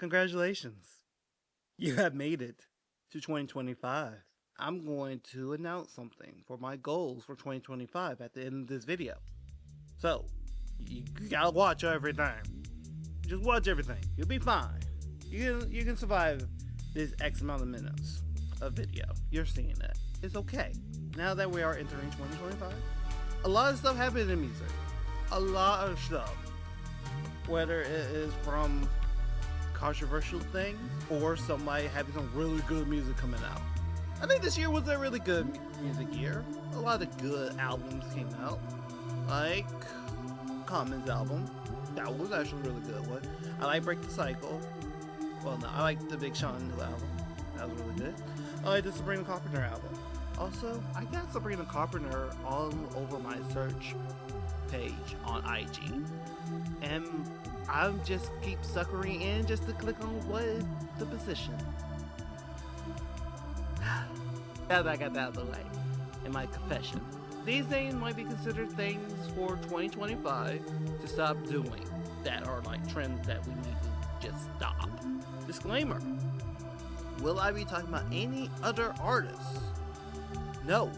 Congratulations. You have made it to 2025. I'm going to announce something for my goals for 2025 at the end of this video. So, you gotta watch everything. Just watch everything. You'll be fine. You can survive this X amount of minutes of video. You're seeing it. It's okay. Now that we are entering 2025, a lot of stuff happened in music. A lot of stuff. Whether it is from controversial things or somebody having some really good music coming out. I think this year was a really good music year. A lot of good albums came out. Like Common's album. That was actually a really good one. I like Break the Cycle. Well, no, I like the Big Sean new album. That was really good. I like the Sabrina Carpenter album. Also, I got Sabrina Carpenter all over my search page on IG. And I just keep suckering in just to click on what is the position. Now that I got that out of the way, in my confession. These things might be considered things for 2025 to stop doing that are like trends that we need to just stop. Disclaimer. Will I be talking about any other artists? No.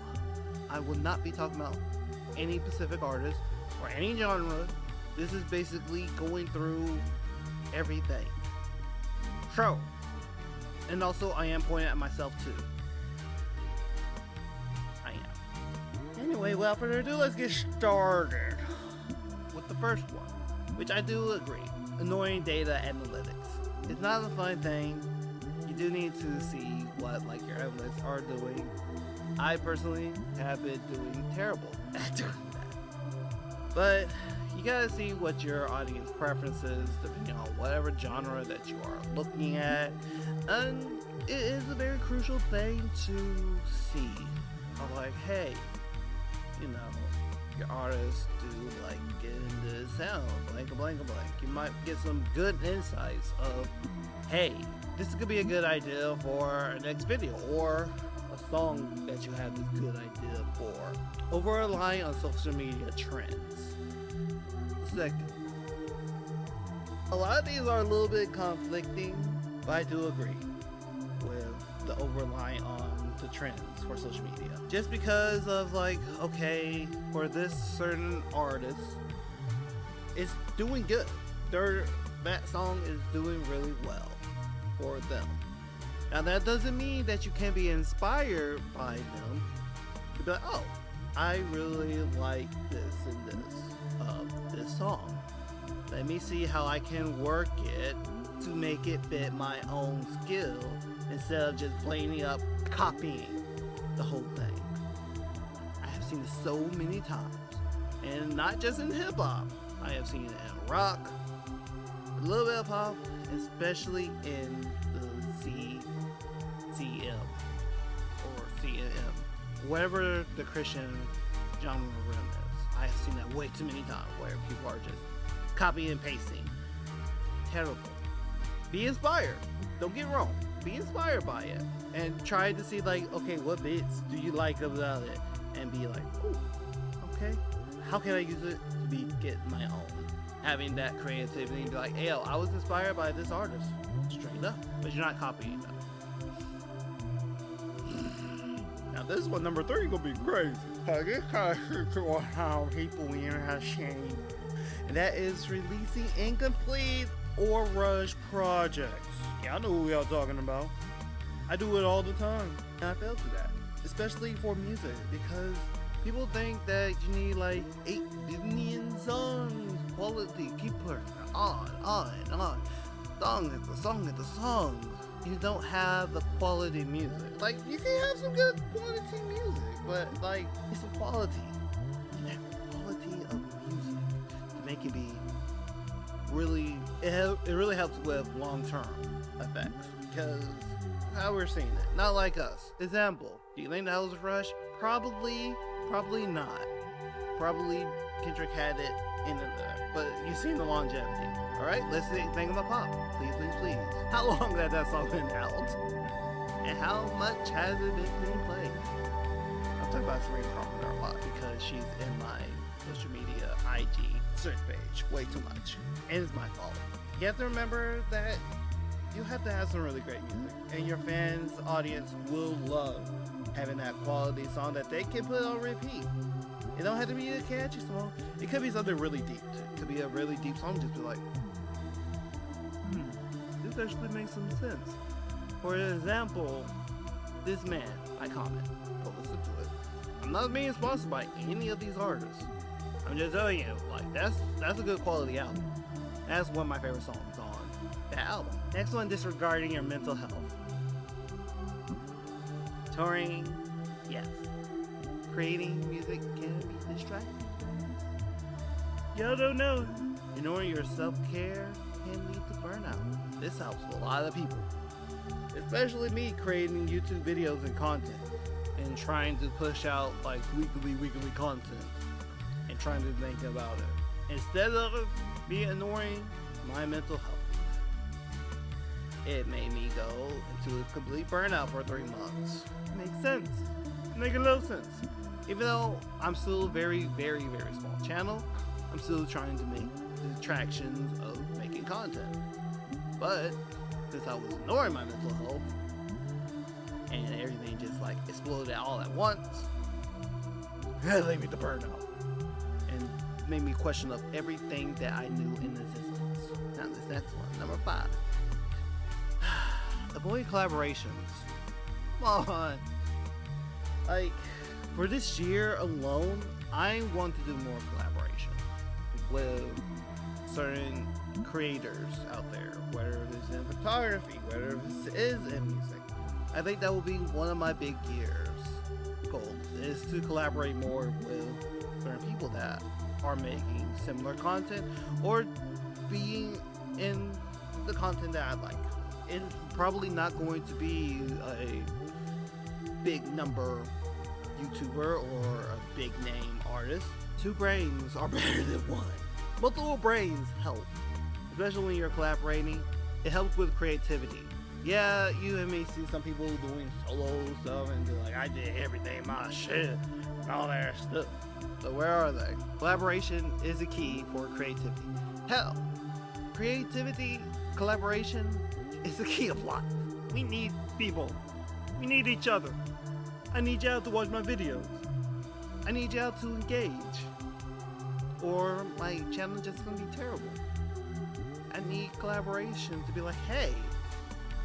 I will not be talking about any specific artist or any genre. This is basically going through everything. So, and also I am pointing at myself too. I am. Anyway, without further ado, let's get started with the first one, which I do agree. Annoying data analytics. It's not a fun thing. You do need to see what like your analysts are doing. I personally have been doing terrible at doing that. But you gotta see what your audience preferences, depending on whatever genre that you are looking at. And it is a very crucial thing to see. I'm like, hey, you know, your artists do like get into sound, blank. You might get some good insights of, hey, this could be a good idea for a next video, or a song that you have this good idea for. Over relying on social media trends. Second, a lot of these are a little bit conflicting, but I do agree with the over-relying on the trends for social media. Just because of like, okay, for this certain artist, it's doing good. That song is doing really well for them. Now that doesn't mean that you can be inspired by them to be like, oh, I really like this and this of this song. Let me see how I can work it to make it fit my own skill instead of just plainly up copying the whole thing. I have seen this so many times, and not just in hip hop. I have seen it in rock, a little bit of pop, especially in the CCM or CNM, whatever the Christian genre realm is. I have seen that way too many times where people are just copying and pasting. Terrible. Be inspired. Don't get wrong. Be inspired by it and try to see like, okay, what bits do you like about it, and be like, oh, okay, how can I use it to get my own? Having that creativity and be like, hey, I was inspired by this artist, straight up, but you're not copying them. Now this one, number 3, gonna be crazy. This kind of how people are ashamed, and that is releasing incomplete or rushed projects. Yeah, I know who y'all talking about. I do it all the time, and I fail to that, especially for music, because people think that you need like 8 billion songs, quality, keep pushing on, and on. Song after song. You don't have the quality music. Like, you can have some good quality music, but like, it's the quality. That quality of music to make it be really, it really helps with long-term effects, because how we're seeing it, not like us. Example, do you think that was a rush? Probably not. Probably Kendrick had it in there, but you've seen the longevity. Alright, let's think of the pop. Please. How long has that song been out? And how much has it been being played? I'm talking about Sabrina Carpenter a lot because she's in my social media IG search page way too much. And it's my fault. You have to remember that you have to have some really great music, and your fans' audience will love having that quality song that they can put on repeat. It don't have to be a catchy song. It could be something really deep too. It could be a really deep song, just be like, this actually makes some sense. For example, this man, I comment, go listen to it. I'm not being sponsored by any of these artists. I'm just telling you, like, that's a good quality album. That's one of my favorite songs on the album. Next one, Disregarding Your Mental Health. Touring, yes. Creating music can be distracting. Y'all don't know. Ignoring your self-care can lead to burnout. This helps a lot of people. Especially me creating YouTube videos and content. And trying to push out like weekly content. And trying to think about it. Instead of me ignoring my mental health. It made me go into a complete burnout for 3 months. Makes sense. Make a little sense. Even though I'm still a very, very, very small channel, I'm still trying to make the attractions of making content. But since I was ignoring my mental health and everything just like exploded all at once, it led me to burnout and made me question of everything that I knew in existence. Now this next one, number 5. Avoid collaborations. Come on. Like, for this year alone, I want to do more collaboration with certain creators out there, whether it's in photography, whether it is in music. I think that will be one of my big goals is to collaborate more with certain people that are making similar content or being in the content that I like. It's probably not going to be a big number YouTuber or a big name artist. 2 brains are better than 1. Multiple brains help, especially when you're collaborating. It helps with creativity. Yeah, you and me see some people doing solo stuff and be like, I did everything, my shit, and all that stuff. But where are they? Collaboration is a key for creativity. Hell, creativity, collaboration is the key of life. We need people. We need each other. I need y'all to watch my videos. I need y'all to engage. Or my channel just gonna be terrible. I need collaboration to be like, hey,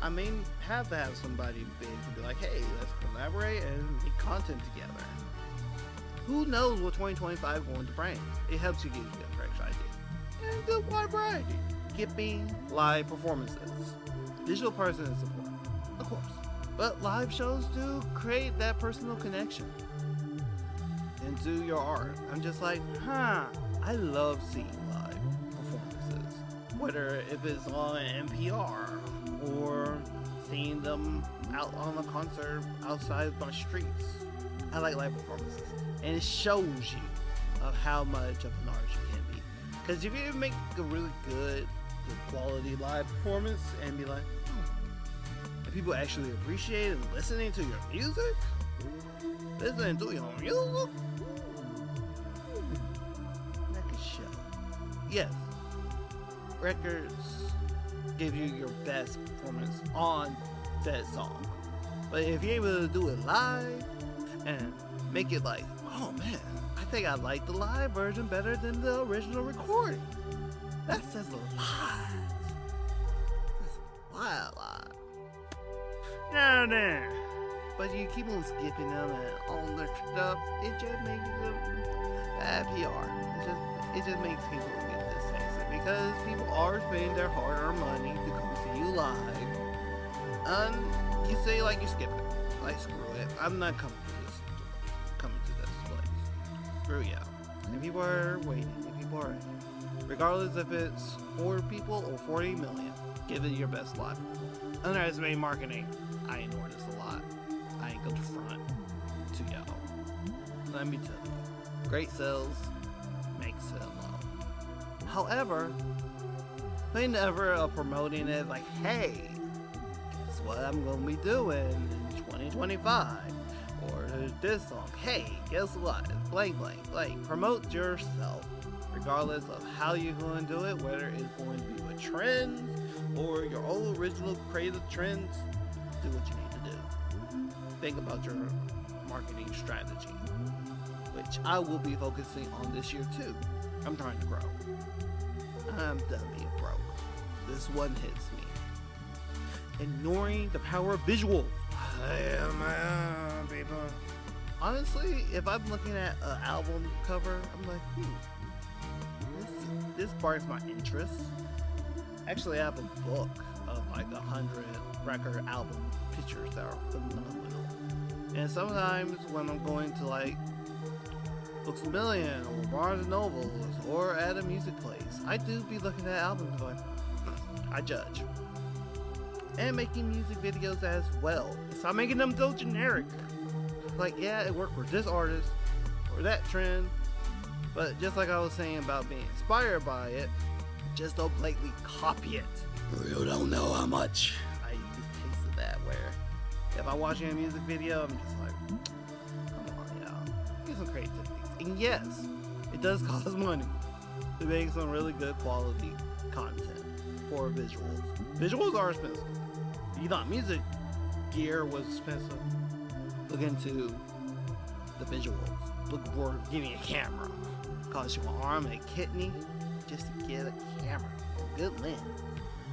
I may have to have somebody big to be like, hey, let's collaborate and make content together. Who knows what 2025 is going to bring? It helps you get a fresh idea. And good wide variety. Skipping live performances. Digital person support, of course. But live shows do create that personal connection into your art. I'm just like, I love seeing live performances. Whether if it's on NPR or seeing them out on a concert outside my streets. I like live performances. And it shows you of how much of an artist you can be. Because if you make a really good quality live performance and be like, and people actually appreciate and listening to your music, listening to your music, that could show. Yes, records give you your best performance on that song, but if you're able to do it live and make it like, oh man, I think I like the live version better than the original recording. That says a lot. That's a lot. Now then, but you keep on skipping them and all the stuff. It just makes them bad PR. It just makes people get dissatisfied because people are spending their hard-earned money to come see you live, and you say like you skip it, like screw it. I'm not coming to this place. Screw you. And people are waiting. And people are, regardless if it's 4 people or 40 million, give it your best live. Underestimating marketing. I ignore this a lot. I ain't go to front to y'all. Let me tell you, great sales make sell low. However, they never are promoting it like, hey, guess what I'm gonna be doing in 2025? Or this song, hey, guess what? It's blank, blank, blank. Promote yourself, regardless of how you're going to do it, whether it's going to be with trends or your own original creative trends, do what you need to do. Think about your marketing strategy, which I will be focusing on this year too. I'm trying to grow. I'm done being broke. This one hits me. Ignoring the power of visuals. People. Honestly, if I'm looking at an album cover, I'm like, this sparks my interest. Actually, I have a book of like 100 record album pictures that are phenomenal. And sometimes when I'm going to like Books A Million or Barnes and Nobles or at a music place, I do be looking at albums going, I judge. And making music videos as well. Stop making them so generic. Like, yeah, it worked for this artist or that trend, but just like I was saying about being inspired by it, just don't blatantly copy it. You don't know how much. I just tasted that where if I'm watching a music video, I'm just like, come on, y'all, get some creativity. And yes, it does cost money to make some really good quality content for visuals. Visuals are expensive. You thought music gear was expensive? Look into the visuals. Look for getting a camera. Cost you an arm and a kidney just to get a camera. A good lens.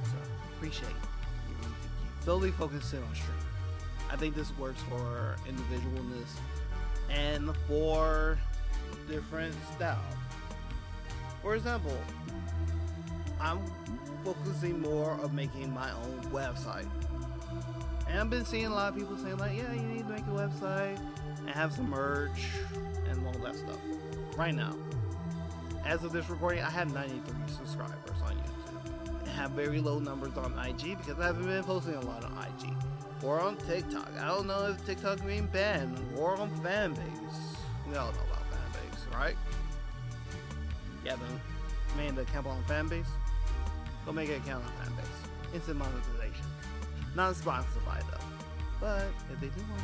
So, appreciate it. Solely focusing on stream. I think this works for individualness and for different styles. For example, I'm focusing more of making my own website. And I've been seeing a lot of people saying like, yeah, you need to make a website and have some merch and all that stuff. Right now, as of this recording, I have 93 subscribers on YouTube. I have very low numbers on IG because I haven't been posting a lot on IG. Or on TikTok. I don't know if TikTok being banned. Or on Fanbase. We all know about Fanbase, right? You haven't made an account on Fanbase? Go make an account on Fanbase. Instant monetization. Not sponsored by though. But if they do want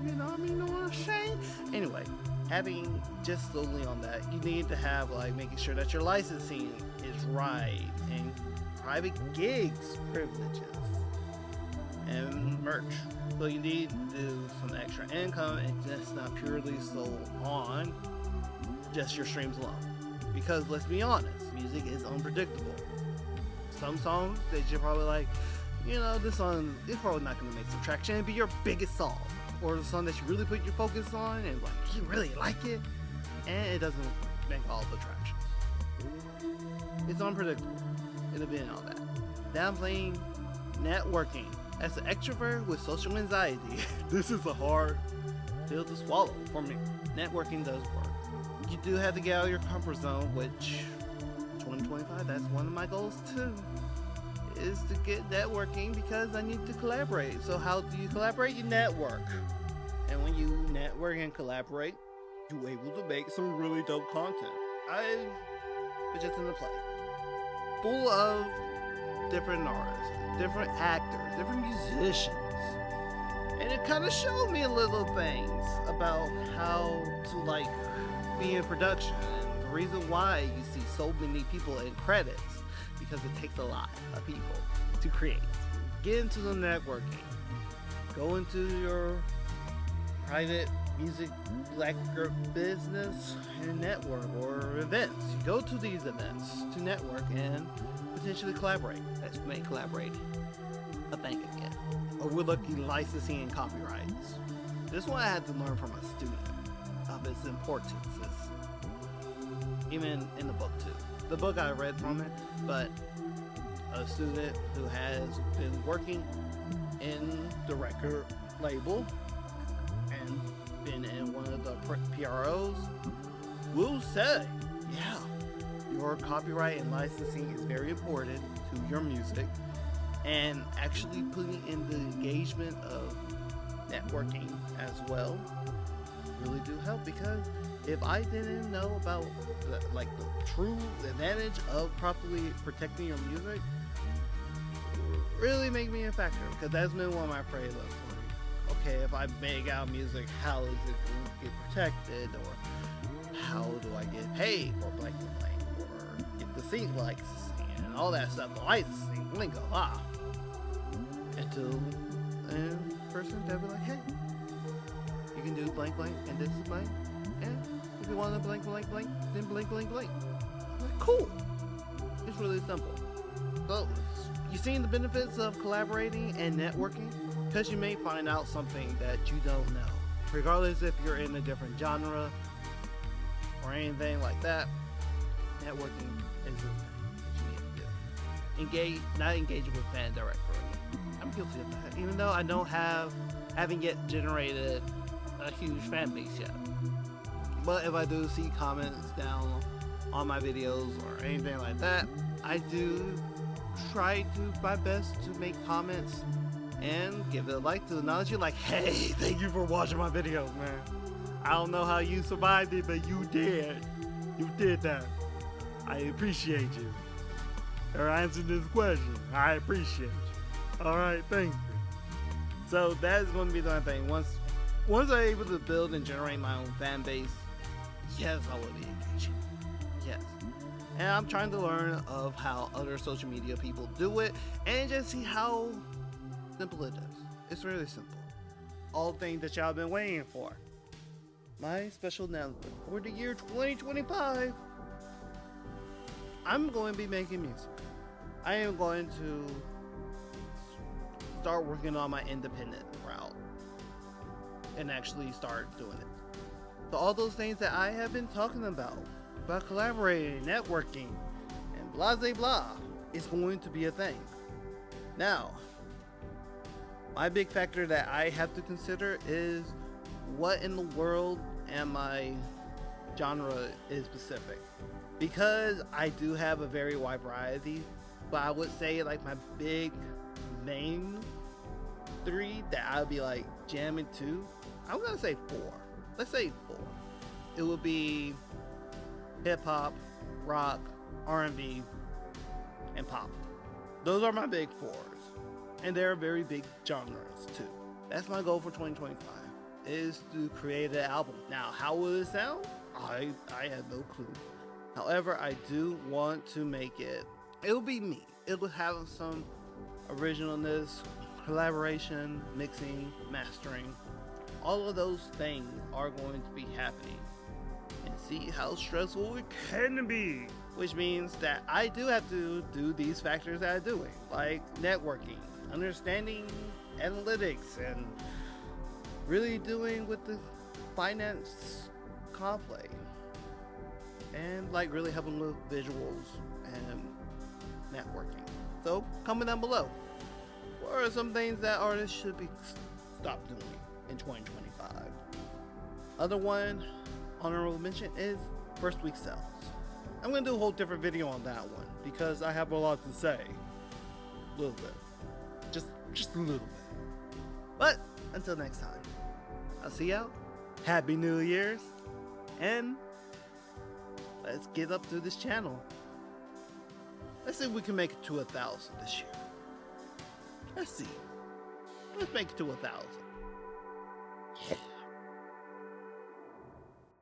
to, you know what I'm saying? Anyway, having just solely on that, you need to have like making sure that your licensing is right and private gigs privileges and merch. So you need to do some extra income and just not purely sold on just your streams alone. Because let's be honest, music is unpredictable. Some songs that you're probably like, you know, this song is probably not going to make some traction and be your biggest song. Or the song that you really put your focus on and like, you really like it, and it doesn't make all the tractions. It's unpredictable. It'll be all that. Downplaying networking. As an extrovert with social anxiety, this is a hard pill to swallow for me. Networking does work. You do have to get out of your comfort zone, which 2025, that's one of my goals too, is to get networking because I need to collaborate. So how do you collaborate? You network. And when you network and collaborate, you're able to make some really dope content. I was just in the play. Full of different artists, different actors, different musicians. And it kind of showed me little things about how to like be in production. And the reason why you see so many people in credits, because it takes a lot of people to create. Get into the networking. Go into your private music black group business and network or events. You go to these events to network and potentially collaborate. Let's make collaborating a thing again. Or we're looking licensing and copyrights. This one I had to learn from a student of its importance, even in the book too. The book I read from it, but a student who has been working in the record label and been in one of the PROs will say, yeah, your copyright and licensing is very important to your music, and actually putting in the engagement of networking as well really do help, because if I didn't know about the true advantage of properly protecting your music, really make me a factor, because that's been one of my prey levels. Okay, if I make out music, how is it going to get protected, or how do I get paid for blank and blank, or get the sync likes and all that stuff, the licensing, blah, blah. Until a person that be like, hey, you can do blank blank and this is blank, and if you want to blank blank blank, then blank blank blank. I'm like, cool. It's really simple. So, you seen the benefits of collaborating and networking? Because you may find out something that you don't know. Regardless if you're in a different genre or anything like that, networking is the thing that you need to do. Not engage with fan directly. I'm guilty of that, even though I haven't yet generated a huge fan base yet. But if I do see comments down on my videos or anything like that, I do try to my best to make comments and give it a like to acknowledge you, like, hey, thank you for watching my videos, man. I don't know how you survived it, but you did. You did that. I appreciate you. Or answering this question. I appreciate you. Alright, thank you. So that is going to be the only thing. Once I'm able to build and generate my own fan base, yes, I will be engaging. Yes. And I'm trying to learn of how other social media people do it and just see how simple it is. It's really simple. All things that y'all been waiting for. My special announcement for the year 2025. I'm going to be making music. I am going to start working on my independent route and actually start doing it. So all those things that I have been talking about collaborating, networking, and blah blah blah, is going to be a thing. Now, my big factor that I have to consider is what in the world am my genre is specific. Because I do have a very wide variety, but I would say like my big main 3 that I would be like jamming to, I'm gonna say 4. Let's say 4. It would be hip hop, rock, R&B, and pop. Those are my big 4s, and they're very big genres too. That's my goal for 2025, is to create an album. Now, how will it sound? I have no clue. However, I do want to make it. It'll be me. It will have some originalness, collaboration, mixing, mastering. All of those things are going to be happening. And see how stressful it can be. Which means that I do have to do these factors that I'm doing, like networking, understanding analytics, and really doing with the finance play, and like really helping with visuals and networking. So comment down below, what are some things that artists should be stop doing in 2025? Other one honorable mention is first week sales. I'm gonna do a whole different video on that one because I have a lot to say. A little bit, just a little bit. But until next time, I'll see y'all. Happy New Year's, and let's get up to this channel. Let's see if we can make it to 1,000 this year. Let's see. Let's make it to 1,000. Yeah.